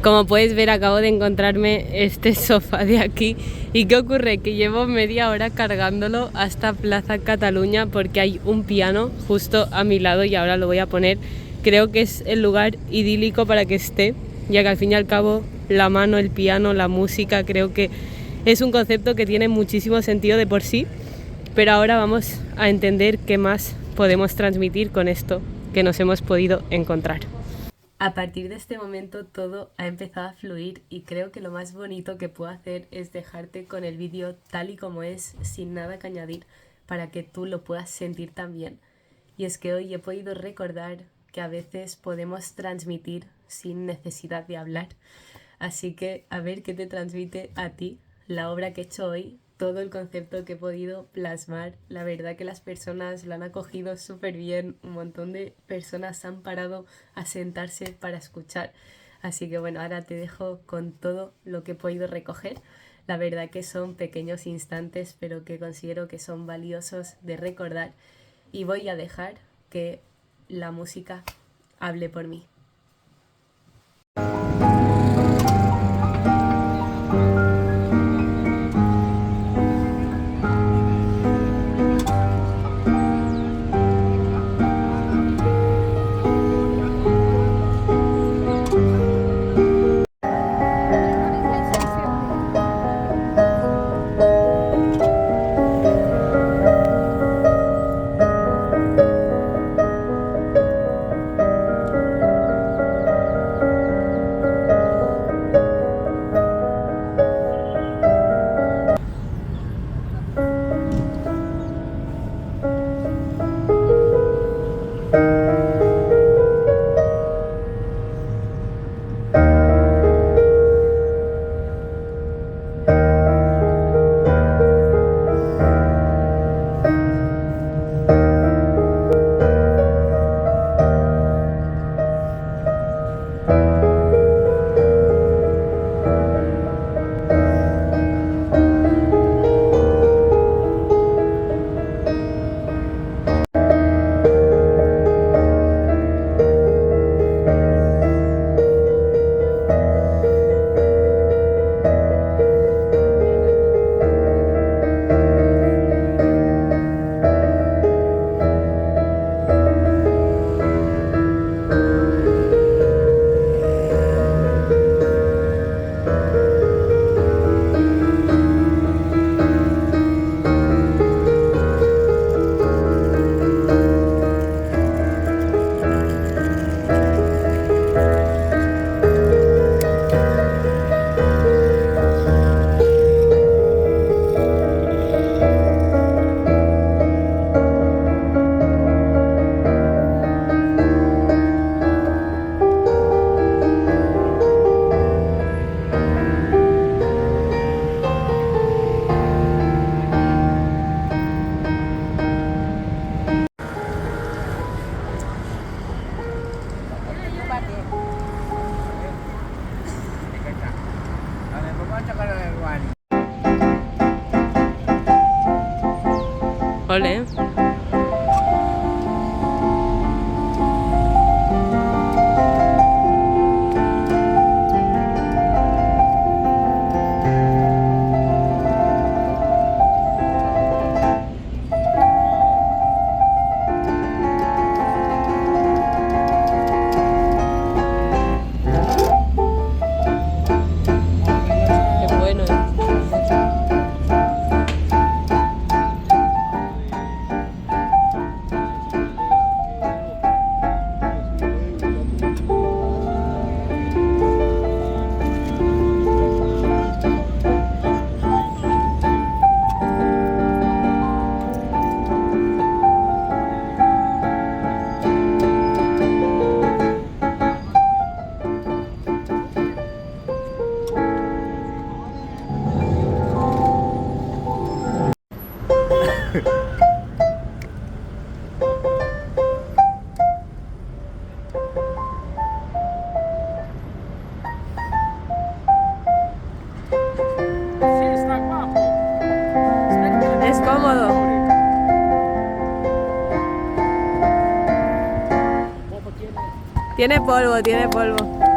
Como puedes ver, acabo de encontrarme este sofá de aquí. ¿Y qué ocurre? Que llevo media hora cargándolo hasta Plaza Cataluña porque hay un piano justo a mi lado y ahora lo voy a poner. Creo que es el lugar idílico para que esté, ya que al fin y al cabo la mano, el piano, la música, creo que es un concepto que tiene muchísimo sentido de por sí. Pero ahora vamos a entender qué más podemos transmitir con esto que nos hemos podido encontrar. A partir de este momento todo ha empezado a fluir y creo que lo más bonito que puedo hacer es dejarte con el vídeo tal y como es, sin nada que añadir, para que tú lo puedas sentir también. Y es que hoy he podido recordar que a veces podemos transmitir sin necesidad de hablar. Así que a ver qué te transmite a ti la obra que he hecho hoy, todo el concepto que he podido plasmar. La verdad que las personas lo han acogido súper bien, un montón de personas han parado a sentarse para escuchar. Así que bueno, ahora te dejo con todo lo que he podido recoger. La verdad que son pequeños instantes, pero que considero que son valiosos de recordar. Y voy a dejar que la música hable por mí. Ole. Qué bueno, ¿eh? Es cómodo. Tiene polvo, tiene polvo.